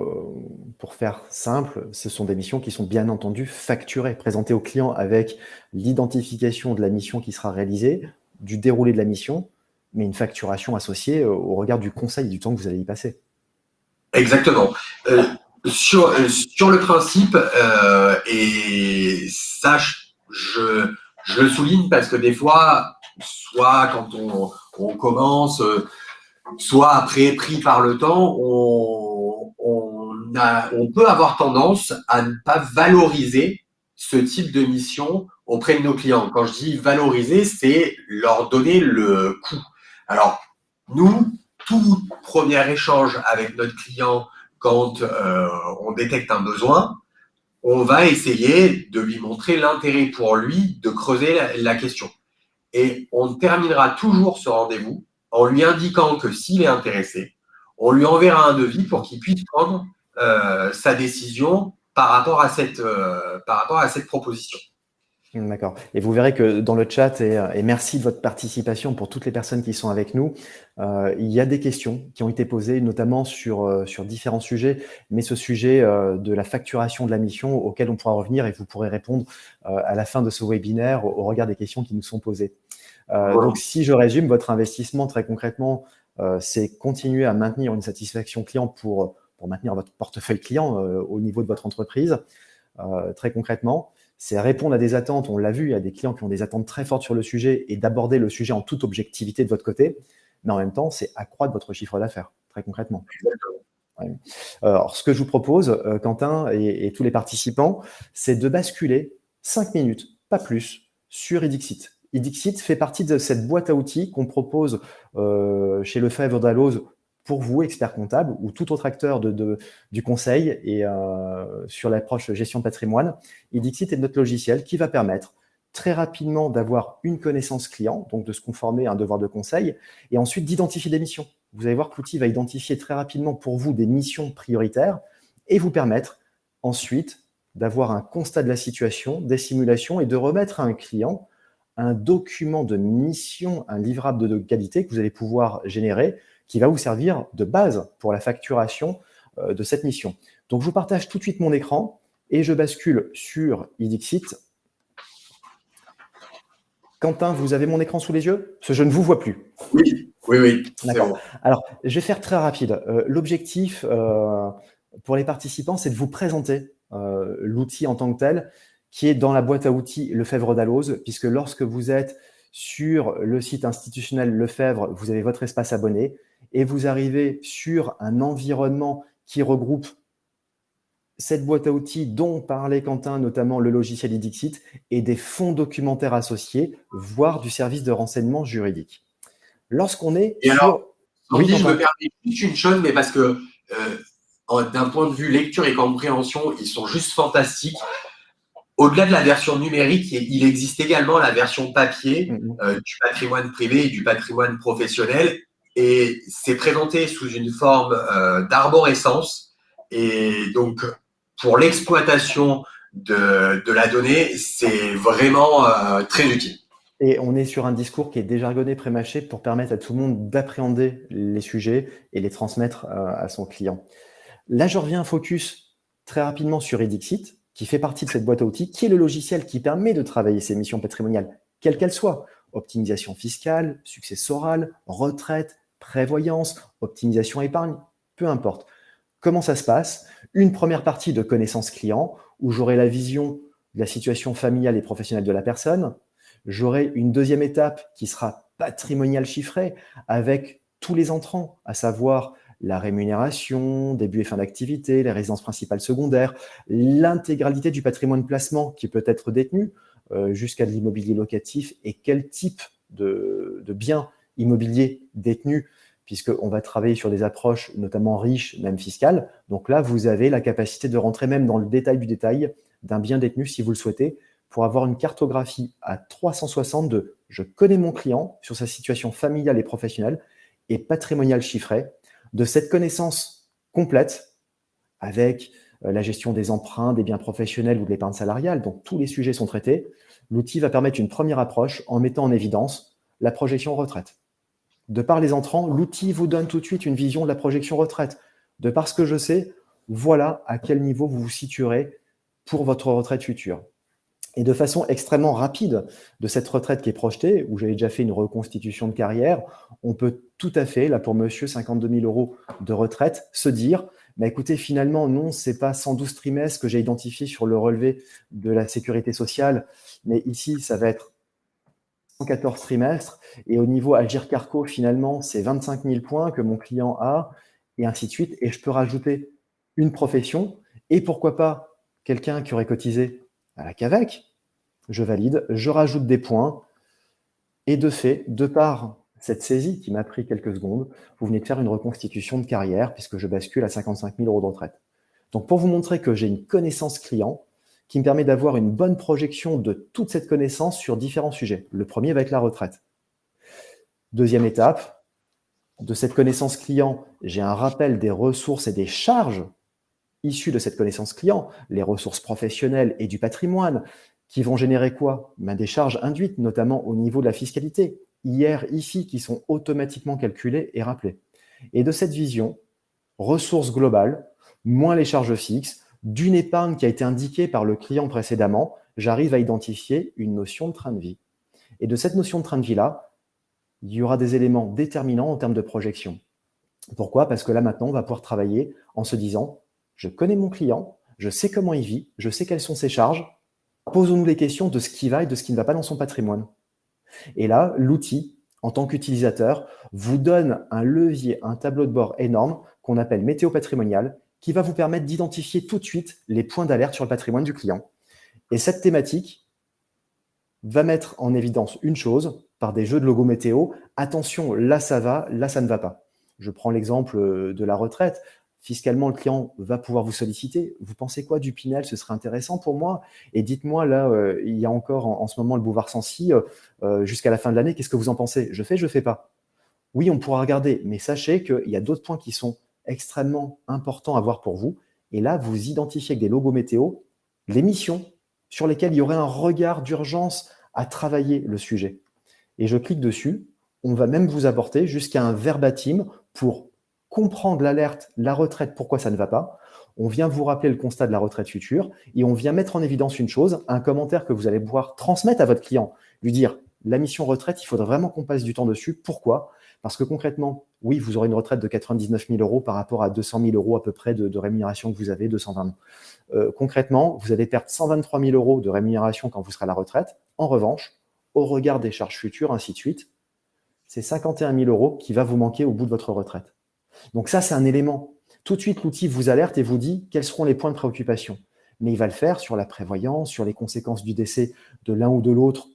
pour faire simple, ce sont des missions qui sont bien entendu facturées, présentées au client avec l'identification de la mission qui sera réalisée, du déroulé de la mission, mais une facturation associée au regard du conseil et du temps que vous allez y passer. Exactement. Sur le principe, et ça, je le souligne parce que des fois, soit quand on commence, soit après pris par le temps, on peut avoir tendance à ne pas valoriser ce type de mission auprès de nos clients. Quand je dis valoriser, c'est leur donner le coût. Alors, nous, tout premier échange avec notre client, quand on détecte un besoin, on va essayer de lui montrer l'intérêt pour lui de creuser la question. Et on terminera toujours ce rendez-vous en lui indiquant que s'il est intéressé, on lui enverra un devis pour qu'il puisse prendre sa décision par rapport à cette proposition. D'accord. Et vous verrez que dans le chat, et merci de votre participation pour toutes les personnes qui sont avec nous, il y a des questions qui ont été posées, notamment sur différents sujets, mais ce sujet de la facturation de la mission auquel on pourra revenir et vous pourrez répondre à la fin de ce webinaire au regard des questions qui nous sont posées. Donc, si je résume, votre investissement très concrètement, c'est continuer à maintenir une satisfaction client pour maintenir votre portefeuille client au niveau de votre entreprise. Très concrètement, c'est répondre à des attentes. On l'a vu, il y a des clients qui ont des attentes très fortes sur le sujet et d'aborder le sujet en toute objectivité de votre côté. Mais en même temps, c'est accroître votre chiffre d'affaires, très concrètement. Ouais. Alors, ce que je vous propose, Quentin et tous les participants, c'est de basculer 5 minutes, pas plus, sur Edixit. Edixit fait partie de cette boîte à outils qu'on propose chez Lefebvre Dalloz pour vous, experts comptables, ou tout autre acteur du conseil et sur l'approche gestion de patrimoine. Edixit est notre logiciel qui va permettre très rapidement d'avoir une connaissance client, donc de se conformer à un devoir de conseil, et ensuite d'identifier des missions. Vous allez voir que l'outil va identifier très rapidement pour vous des missions prioritaires et vous permettre ensuite d'avoir un constat de la situation, des simulations et de remettre à un client un document de mission, un livrable de qualité que vous allez pouvoir générer, qui va vous servir de base pour la facturation de cette mission. Donc, je vous partage tout de suite mon écran et je bascule sur Edixit. Quentin, vous avez mon écran sous les yeux? Parce que je ne vous vois plus. Oui. D'accord. Bon. Alors, je vais faire très rapide. L'objectif pour les participants, c'est de vous présenter l'outil en tant que tel, qui est dans la boîte à outils Lefebvre Dalloz, puisque lorsque vous êtes sur le site institutionnel Lefebvre, vous avez votre espace abonné et vous arrivez sur un environnement qui regroupe cette boîte à outils dont parlait Quentin, notamment le logiciel Edixit, et des fonds documentaires associés, voire du service de renseignement juridique. Lorsqu'on est sur… Alors, oui, je me permets juste une chose, mais parce que d'un point de vue lecture et compréhension, ils sont juste fantastiques. Au-delà de la version numérique, il existe également la version papier du patrimoine privé et du patrimoine professionnel. Et c'est présenté sous une forme d'arborescence. Et donc, pour l'exploitation de la donnée, c'est vraiment très utile. Et on est sur un discours qui est déjargonné, prémâché pour permettre à tout le monde d'appréhender les sujets et les transmettre à son client. Là, je reviens focus très rapidement sur Edixit, qui fait partie de cette boîte à outils, qui est le logiciel qui permet de travailler ces missions patrimoniales, quelles qu'elles soient. Optimisation fiscale, successorale, retraite, prévoyance, optimisation épargne, peu importe. Comment ça se passe? Une première partie de connaissance client, où j'aurai la vision de la situation familiale et professionnelle de la personne. J'aurai une deuxième étape qui sera patrimoniale chiffrée, avec tous les entrants, à savoir la rémunération, début et fin d'activité, les résidences principales secondaires, l'intégralité du patrimoine placement qui peut être détenu, jusqu'à de l'immobilier locatif et quel type de biens immobiliers détenus, puisqu'on va travailler sur des approches notamment riches, même fiscales. Donc là, vous avez la capacité de rentrer même dans le détail du détail d'un bien détenu si vous le souhaitez, pour avoir une cartographie à 360 de « je connais mon client sur sa situation familiale et professionnelle et patrimoniale chiffrée », de cette connaissance complète avec la gestion des emprunts, des biens professionnels ou de l'épargne salariale, dont tous les sujets sont traités. L'outil va permettre une première approche en mettant en évidence la projection retraite. De par les entrants, l'outil vous donne tout de suite une vision de la projection retraite. De par ce que je sais, voilà à quel niveau vous vous situerez pour votre retraite future. Et de façon extrêmement rapide de cette retraite qui est projetée, où j'avais déjà fait une reconstitution de carrière, on peut tout à fait, là pour monsieur, 52 000 € de retraite, se dire, mais écoutez, finalement, non, c'est pas 112 trimestres que j'ai identifié sur le relevé de la sécurité sociale, mais ici, ça va être 114 trimestres, et au niveau Agir Carco, finalement, c'est 25 000 points que mon client a, et ainsi de suite, et je peux rajouter une profession, et pourquoi pas quelqu'un qui aurait cotisé à la CAVEC, je valide, je rajoute des points, et de fait, de par cette saisie qui m'a pris quelques secondes, vous venez de faire une reconstitution de carrière, puisque je bascule à 55 000 € de retraite. Donc pour vous montrer que j'ai une connaissance client, qui me permet d'avoir une bonne projection de toute cette connaissance sur différents sujets. Le premier va être la retraite. Deuxième étape, de cette connaissance client, j'ai un rappel des ressources et des charges issues de cette connaissance client, les ressources professionnelles et du patrimoine, qui vont générer quoi? Des charges induites, notamment au niveau de la fiscalité, IR, qui sont automatiquement calculées et rappelées. Et de cette vision, ressources globales, moins les charges fixes, d'une épargne qui a été indiquée par le client précédemment, j'arrive à identifier une notion de train de vie. Et de cette notion de train de vie-là, il y aura des éléments déterminants en termes de projection. Pourquoi? Parce que là, maintenant, on va pouvoir travailler en se disant, je connais mon client, je sais comment il vit, je sais quelles sont ses charges, posons-nous les questions de ce qui va et de ce qui ne va pas dans son patrimoine. Et là, l'outil, en tant qu'utilisateur, vous donne un levier, un tableau de bord énorme qu'on appelle météo patrimonial, qui va vous permettre d'identifier tout de suite les points d'alerte sur le patrimoine du client. Et cette thématique va mettre en évidence une chose, par des jeux de logos météo, attention, là ça va, là ça ne va pas. Je prends l'exemple de la retraite. Fiscalement, le client va pouvoir vous solliciter. Vous pensez quoi du Pinel? Ce serait intéressant pour moi. Et dites-moi, là, il y a encore en ce moment le boulevard Sancy jusqu'à la fin de l'année. Qu'est-ce que vous en pensez? Je fais pas. Oui, on pourra regarder, mais sachez qu'il y a d'autres points qui sont extrêmement importants à voir pour vous. Et là, vous identifiez avec des logos météo les missions sur lesquelles il y aurait un regard d'urgence à travailler le sujet. Et je clique dessus On va même vous apporter jusqu'à un verbatim pour comprendre l'alerte, la retraite, pourquoi ça ne va pas. On vient vous rappeler le constat de la retraite future et on vient mettre en évidence une chose, un commentaire que vous allez pouvoir transmettre à votre client, lui dire la mission retraite, il faudrait vraiment qu'on passe du temps dessus. Pourquoi? Parce que concrètement, oui, vous aurez une retraite de 99 000 euros par rapport à 200 000 euros à peu près de rémunération que vous avez, 220 000. Concrètement, vous allez perdre 123 000 euros de rémunération quand vous serez à la retraite. En revanche, au regard des charges futures, ainsi de suite, c'est 51 000 euros qui va vous manquer au bout de votre retraite. Donc ça, c'est un élément. Tout de suite, l'outil vous alerte et vous dit quels seront les points de préoccupation. Mais il va le faire sur la prévoyance, sur les conséquences du décès de l'un ou de l'autre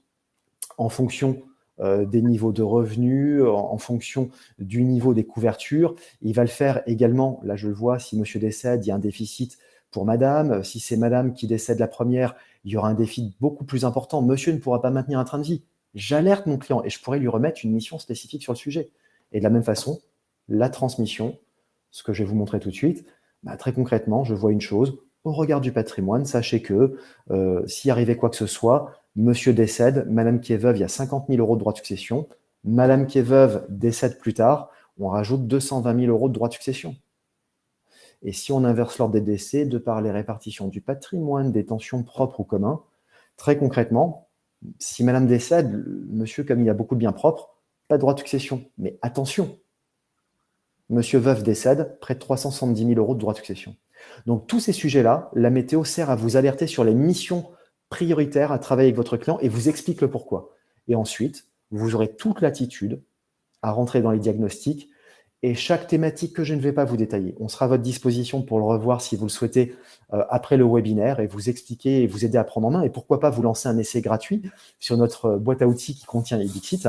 en fonction des niveaux de revenus, en fonction du niveau des couvertures. Il va le faire également, là je le vois, si monsieur décède, il y a un déficit pour madame. Si c'est madame qui décède la première, il y aura un déficit beaucoup plus important. Monsieur ne pourra pas maintenir un train de vie. J'alerte mon client et je pourrais lui remettre une mission spécifique sur le sujet. Et de la même façon, la transmission, ce que je vais vous montrer tout de suite, très concrètement, je vois une chose. Au regard du patrimoine, sachez que s'il arrivait quoi que ce soit, monsieur décède, madame qui est veuve, il y a 50 000 euros de droits de succession. Madame qui est veuve décède plus tard, on rajoute 220 000 euros de droits de succession. Et si on inverse l'ordre des décès, de par les répartitions du patrimoine, des tensions propres ou communs, très concrètement, si madame décède, monsieur, comme il a beaucoup de biens propres, pas de droit de succession. Mais attention, monsieur veuf décède, près de 370 000 euros de droit de succession. Donc tous ces sujets-là, la météo sert à vous alerter sur les missions prioritaires à travailler avec votre client et vous explique le pourquoi. Et ensuite, vous aurez toute l'attitude à rentrer dans les diagnostics et chaque thématique que je ne vais pas vous détailler. On sera à votre disposition pour le revoir si vous le souhaitez après le webinaire et vous expliquer et vous aider à prendre en main. Et pourquoi pas vous lancer un essai gratuit sur notre boîte à outils qui contient les Dixit.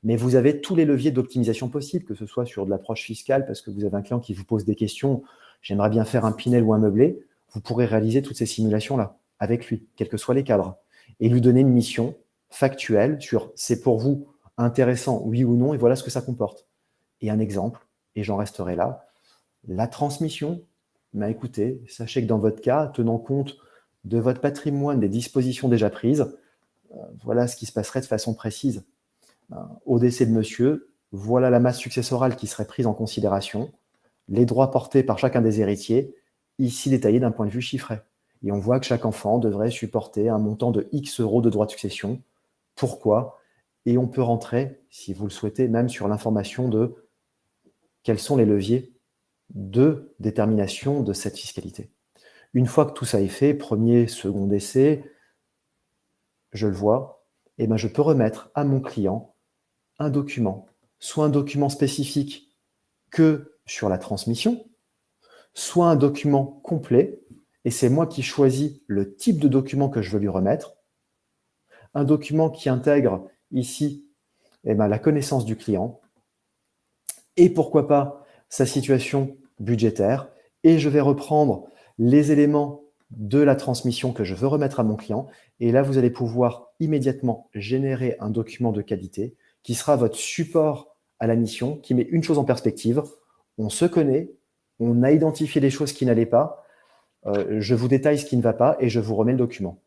Mais vous avez tous les leviers d'optimisation possibles, que ce soit sur de l'approche fiscale, parce que vous avez un client qui vous pose des questions, j'aimerais bien faire un Pinel ou un meublé, vous pourrez réaliser toutes ces simulations-là avec lui, quels que soient les cadres, et lui donner une mission factuelle sur c'est pour vous intéressant, oui ou non, et voilà ce que ça comporte. Et un exemple, et j'en resterai là, la transmission, écoutez, sachez que dans votre cas, tenant compte de votre patrimoine, des dispositions déjà prises, voilà ce qui se passerait de façon précise. Au décès de monsieur, voilà la masse successorale qui serait prise en considération, les droits portés par chacun des héritiers, ici détaillés d'un point de vue chiffré. Et on voit que chaque enfant devrait supporter un montant de X euros de droits de succession. Pourquoi? Et on peut rentrer, si vous le souhaitez, même sur l'information de quels sont les leviers de détermination de cette fiscalité. Une fois que tout ça est fait, premier, second décès, je le vois, et je peux remettre à mon client un document, soit un document spécifique que sur la transmission, soit un document complet, et c'est moi qui choisis le type de document que je veux lui remettre, un document qui intègre ici la connaissance du client, et pourquoi pas sa situation budgétaire, et je vais reprendre les éléments de la transmission que je veux remettre à mon client, et là vous allez pouvoir immédiatement générer un document de qualité qui sera votre support à la mission, qui met une chose en perspective. On se connaît, on a identifié les choses qui n'allaient pas, je vous détaille ce qui ne va pas et je vous remets le document.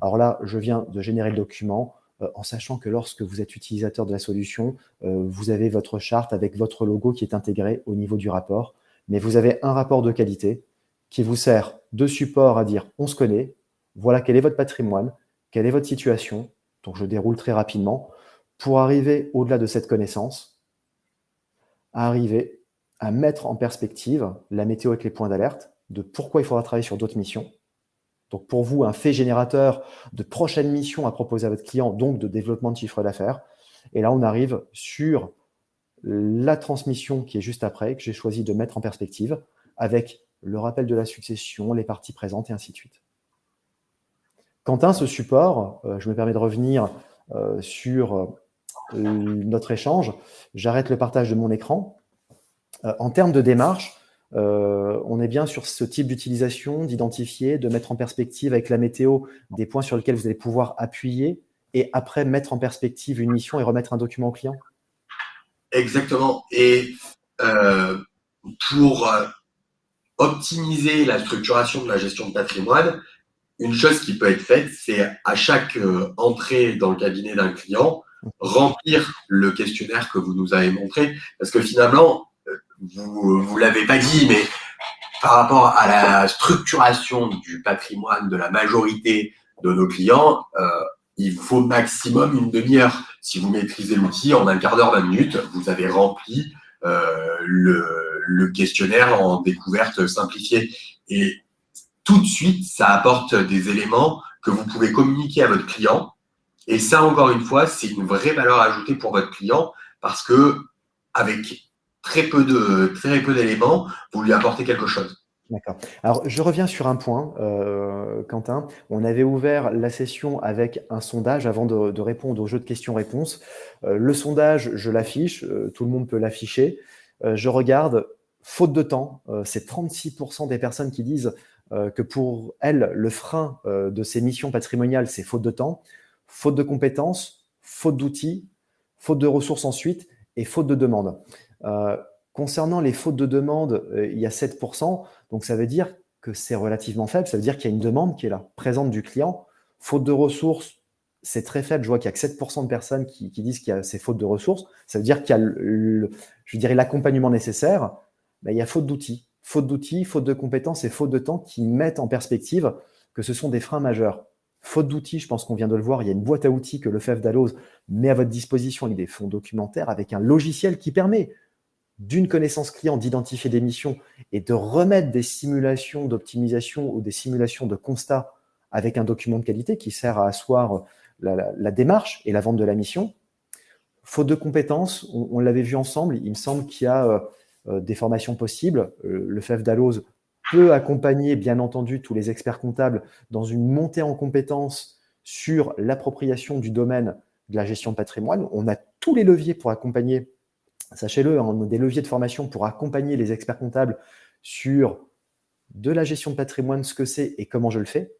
Alors là, je viens de générer le document en sachant que lorsque vous êtes utilisateur de la solution, vous avez votre charte avec votre logo qui est intégré au niveau du rapport, mais vous avez un rapport de qualité qui vous sert de support à dire on se connaît, voilà quel est votre patrimoine, quelle est votre situation, donc je déroule très rapidement, pour arriver au-delà de cette connaissance, à arriver à mettre en perspective la météo avec les points d'alerte, de pourquoi il faudra travailler sur d'autres missions. Donc pour vous, un fait générateur de prochaines missions à proposer à votre client, donc de développement de chiffre d'affaires. Et là, on arrive sur la transmission qui est juste après, que j'ai choisi de mettre en perspective, avec le rappel de la succession, les parties présentes et ainsi de suite. Quentin, ce support, je me permets de revenir sur notre échange. J'arrête le partage de mon écran. En termes de démarche, on est bien sur ce type d'utilisation, d'identifier, de mettre en perspective avec la météo des points sur lesquels vous allez pouvoir appuyer et après mettre en perspective une mission et remettre un document au client. Exactement. Et pour optimiser la structuration de la gestion de patrimoine, une chose qui peut être faite, c'est à chaque entrée dans le cabinet d'un client, remplir le questionnaire que vous nous avez montré, parce que finalement, vous l'avez pas dit, mais par rapport à la structuration du patrimoine de la majorité de nos clients, il faut maximum une demi-heure. Si vous maîtrisez l'outil, en un quart d'heure, 20 minutes, vous avez rempli le questionnaire en découverte simplifiée. Et tout de suite, ça apporte des éléments que vous pouvez communiquer à votre client. Et ça, encore une fois, c'est une vraie valeur ajoutée pour votre client parce que avec très peu d'éléments, vous lui apportez quelque chose. D'accord. Alors, je reviens sur un point, Quentin. On avait ouvert la session avec un sondage avant de répondre au jeu de questions-réponses. Le sondage, je l'affiche, tout le monde peut l'afficher. Je regarde, faute de temps, c'est 36% des personnes qui disent que pour elles, le frein de ces missions patrimoniales, c'est faute de temps, faute de compétences, faute d'outils, faute de ressources ensuite et faute de demande. Concernant les fautes de demande, il y a 7%, donc ça veut dire que c'est relativement faible, ça veut dire qu'il y a une demande qui est là, présente du client. Faute de ressources, c'est très faible, je vois qu'il y a que 7% de personnes qui disent qu'il y a ces fautes de ressources, ça veut dire qu'il y a, je dirais, l'accompagnement nécessaire. Ben, il y a faute d'outils, faute de compétences et faute de temps qui mettent en perspective que ce sont des freins majeurs. Faute d'outils, je pense qu'on vient de le voir, il y a une boîte à outils que Lefebvre Dalloz met à votre disposition avec des fonds documentaires, avec un logiciel qui permet d'une connaissance client, d'identifier des missions et de remettre des simulations d'optimisation ou des simulations de constat avec un document de qualité qui sert à asseoir la démarche et la vente de la mission. Faute de compétences, on l'avait vu ensemble, il me semble qu'il y a des formations possibles. Lefebvre Dalloz peut accompagner, bien entendu, tous les experts comptables dans une montée en compétences sur l'appropriation du domaine de la gestion de patrimoine. On a tous les leviers pour accompagner. Sachez-le, on a des leviers de formation pour accompagner les experts comptables sur de la gestion de patrimoine, ce que c'est et comment je le fais.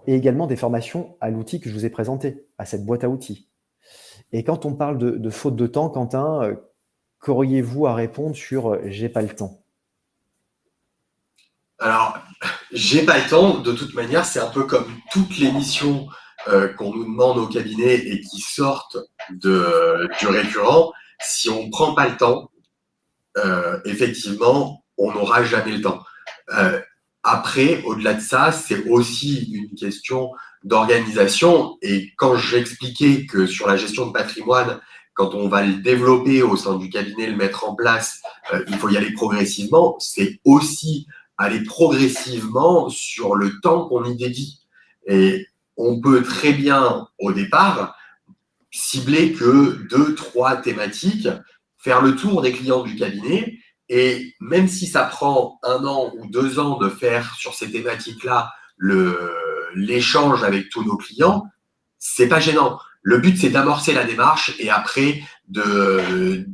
Et également des formations à l'outil que je vous ai présenté, à cette boîte à outils. Et quand on parle de faute de temps, Quentin, qu'auriez-vous à répondre sur « j'ai pas le temps » ? Alors, j'ai pas le temps, de toute manière, c'est un peu comme toutes les missions qu'on nous demande au cabinet et qui sortent du récurrent. Si on prend pas le temps, effectivement, on n'aura jamais le temps. Après, au-delà de ça, c'est aussi une question d'organisation. Et quand j'expliquais que sur la gestion de patrimoine, quand on va le développer au sein du cabinet, le mettre en place, il faut y aller progressivement, c'est aussi aller progressivement sur le temps qu'on y dédie. Et on peut très bien, au départ, cibler que 2-3 thématiques, faire le tour des clients du cabinet, et même si ça prend 1 an ou 2 ans de faire sur ces thématiques-là l'échange avec tous nos clients, c'est pas gênant. Le but, c'est d'amorcer la démarche et après de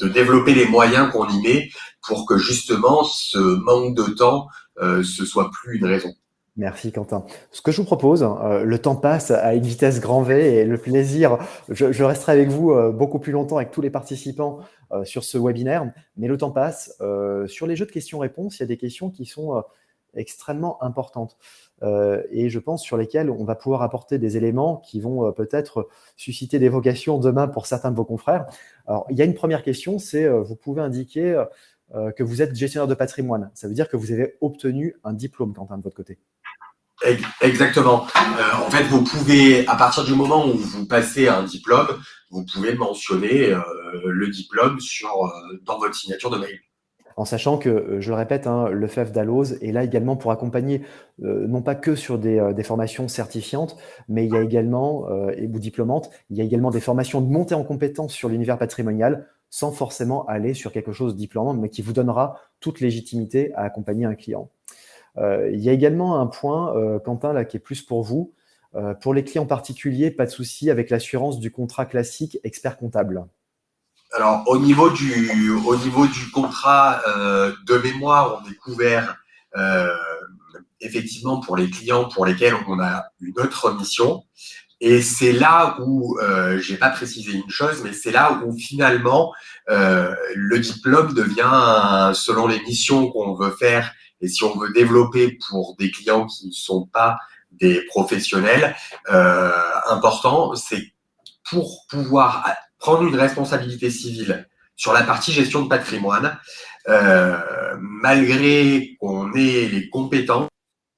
développer les moyens qu'on y met pour que justement ce manque de temps ce soit plus une raison. Merci Quentin. Ce que je vous propose, le temps passe à une vitesse grand V et le plaisir, je resterai avec vous beaucoup plus longtemps avec tous les participants sur ce webinaire, mais le temps passe. Sur les jeux de questions-réponses, il y a des questions qui sont extrêmement importantes et je pense sur lesquelles on va pouvoir apporter des éléments qui vont peut-être susciter des vocations demain pour certains de vos confrères. Alors, il y a une première question, c'est vous pouvez indiquer que vous êtes gestionnaire de patrimoine. Ça veut dire que vous avez obtenu un diplôme, Quentin, de votre côté. Exactement. En fait, vous pouvez, à partir du moment où vous passez un diplôme, vous pouvez mentionner le diplôme dans votre signature de mail. En sachant que, je le répète, Lefebvre Dalloz est là également pour accompagner, non pas que sur des formations certifiantes, mais il y a également, ou diplômantes, il y a également des formations de montée en compétences sur l'univers patrimonial, sans forcément aller sur quelque chose de diplômant, mais qui vous donnera toute légitimité à accompagner un client. Il y a également un point, Quentin, là, qui est plus pour vous. Pour les clients particuliers, pas de souci avec l'assurance du contrat classique expert comptable. Alors, au niveau du contrat de mémoire, on est couvert effectivement pour les clients pour lesquels on a une autre mission. Et c'est là où, j'ai pas précisé une chose, mais c'est là où finalement le diplôme devient, selon les missions qu'on veut faire, et si on veut développer pour des clients qui ne sont pas des professionnels importants, c'est pour pouvoir prendre une responsabilité civile sur la partie gestion de patrimoine, malgré qu'on ait les compétences,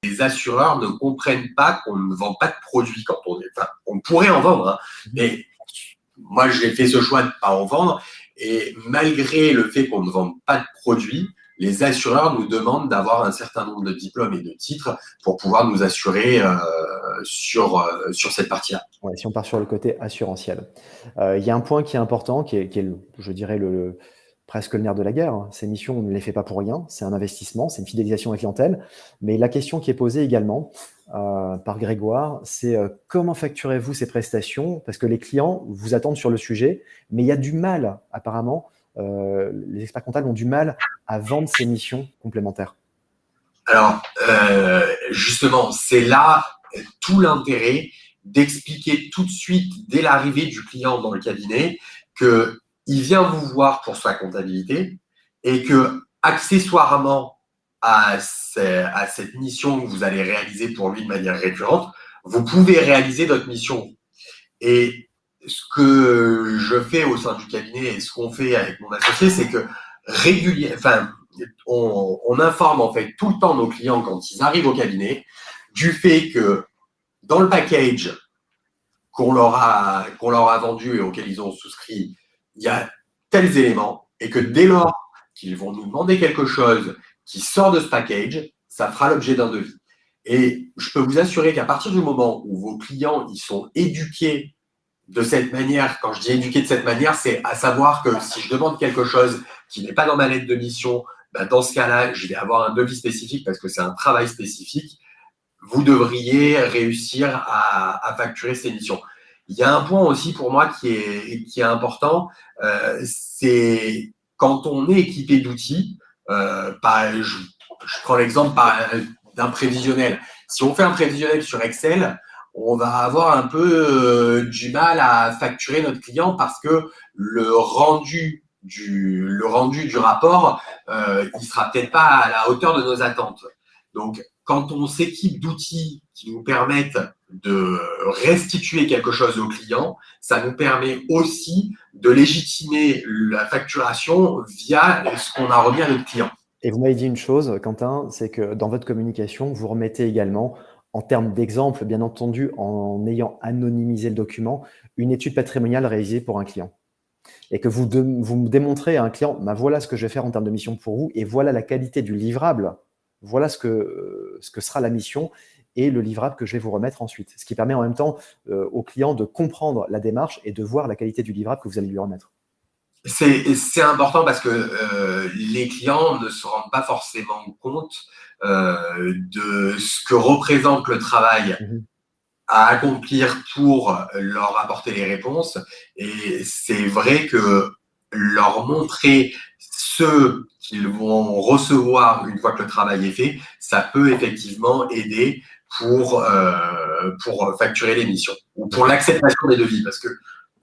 les assureurs ne comprennent pas qu'on ne vend pas de produits quand on pourrait en vendre, hein, mais moi j'ai fait ce choix de ne pas en vendre, et malgré le fait qu'on ne vende pas de produits, les assureurs nous demandent d'avoir un certain nombre de diplômes et de titres pour pouvoir nous assurer sur cette partie-là. Ouais, si on part sur le côté assurantiel. Il y a un point qui est important, qui est je dirais, presque le nerf de la guerre. Hein. Ces missions, on ne les fait pas pour rien. C'est un investissement, c'est une fidélisation à la clientèle. Mais la question qui est posée également par Grégoire, c'est comment facturez-vous ces prestations? Parce que les clients vous attendent sur le sujet, mais il y a du mal, apparemment, les experts comptables ont du mal à vendre ces missions complémentaires. Alors, justement, c'est là tout l'intérêt d'expliquer tout de suite, dès l'arrivée du client dans le cabinet, qu'il vient vous voir pour sa comptabilité et que, accessoirement à cette mission que vous allez réaliser pour lui de manière récurrente, vous pouvez réaliser d'autres missions. Et ce que je fais au sein du cabinet et ce qu'on fait avec mon associé, c'est que on informe en fait tout le temps nos clients quand ils arrivent au cabinet du fait que dans le package qu'on leur a vendu et auquel ils ont souscrit, il y a tels éléments et que dès lors qu'ils vont nous demander quelque chose qui sort de ce package, ça fera l'objet d'un devis. Et je peux vous assurer qu'à partir du moment où vos clients ils sont éduqués de cette manière, quand je dis éduqués de cette manière, c'est à savoir que si je demande quelque chose qui n'est pas dans ma lettre de mission, dans ce cas-là, je vais avoir un devis spécifique parce que c'est un travail spécifique. Vous devriez réussir à facturer ces missions. Il y a un point aussi pour moi qui est important, c'est quand on est équipé d'outils, je prends l'exemple d'un prévisionnel. Si on fait un prévisionnel sur Excel, on va avoir un peu du mal à facturer notre client parce que le rendu du rapport, il sera peut-être pas à la hauteur de nos attentes. Donc, quand on s'équipe d'outils qui nous permettent de restituer quelque chose au client, ça nous permet aussi de légitimer la facturation via ce qu'on a remis à notre client. Et vous m'avez dit une chose, Quentin, c'est que dans votre communication, vous remettez également, en termes d'exemple, bien entendu, en ayant anonymisé le document, une étude patrimoniale réalisée pour un client. Et que vous démontrez à un client, voilà ce que je vais faire en termes de mission pour vous, et voilà la qualité du livrable, voilà ce que sera la mission et le livrable que je vais vous remettre ensuite. Ce qui permet en même temps au client de comprendre la démarche et de voir la qualité du livrable que vous allez lui remettre. C'est important parce que les clients ne se rendent pas forcément compte de ce que représente le travail à accomplir pour leur apporter les réponses. Et c'est vrai que leur montrer ce qu'ils vont recevoir une fois que le travail est fait, ça peut effectivement aider pour facturer les missions ou pour l'acceptation des devis. Parce que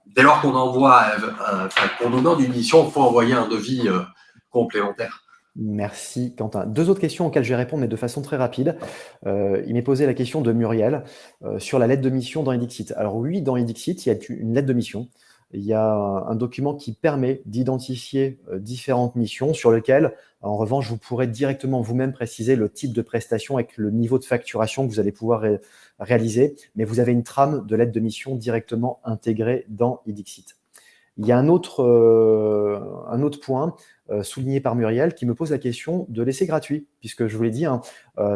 dès lors qu'on qu'on nous demande une mission, il faut envoyer un devis complémentaire. Merci Quentin. Deux autres questions auxquelles je vais répondre, mais de façon très rapide. Il m'est posé la question de Muriel sur la lettre de mission dans Edixit. Alors oui, dans Edixit, il y a une lettre de mission. Il y a un document qui permet d'identifier différentes missions sur lequel, en revanche, vous pourrez directement vous-même préciser le type de prestation avec le niveau de facturation que vous allez pouvoir réaliser. Mais vous avez une trame de lettre de mission directement intégrée dans Edixit. Il y a un autre point souligné par Muriel qui me pose la question de l'essai gratuit, puisque je vous l'ai dit,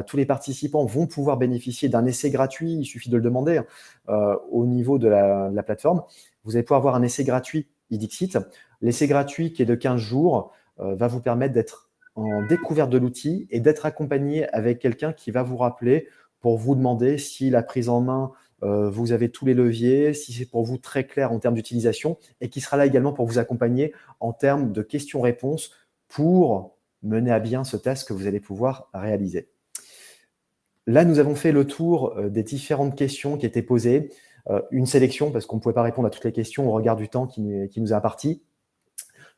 tous les participants vont pouvoir bénéficier d'un essai gratuit, il suffit de le demander au niveau de la plateforme. Vous allez pouvoir avoir un essai gratuit Edixit. L'essai gratuit qui est de 15 jours va vous permettre d'être en découverte de l'outil et d'être accompagné avec quelqu'un qui va vous rappeler pour vous demander si la prise en main vous avez tous les leviers, si c'est pour vous très clair en termes d'utilisation, et qui sera là également pour vous accompagner en termes de questions-réponses pour mener à bien ce test que vous allez pouvoir réaliser. Là, nous avons fait le tour des différentes questions qui étaient posées, une sélection parce qu'on ne pouvait pas répondre à toutes les questions au regard du temps qui nous est imparti.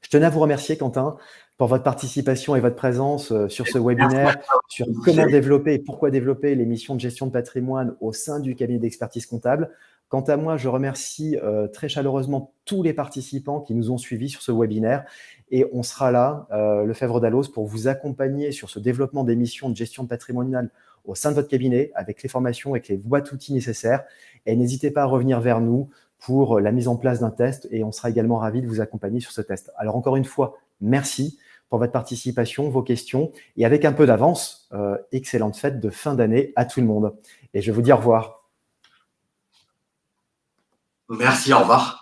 Je tenais à vous remercier, Quentin, pour votre participation et votre présence sur ce webinaire sur comment développer et pourquoi développer les missions de gestion de patrimoine au sein du cabinet d'expertise comptable. Quant à moi, je remercie très chaleureusement tous les participants qui nous ont suivis sur ce webinaire et on sera là, Lefebvre Dalloz, pour vous accompagner sur ce développement des missions de gestion patrimoniale au sein de votre cabinet avec les formations, avec les boîtes outils nécessaires. Et n'hésitez pas à revenir vers nous pour la mise en place d'un test et on sera également ravis de vous accompagner sur ce test. Alors encore une fois, merci pour votre participation, vos questions et avec un peu d'avance, excellente fête de fin d'année à tout le monde. Et je vous dis au revoir. Merci, au revoir.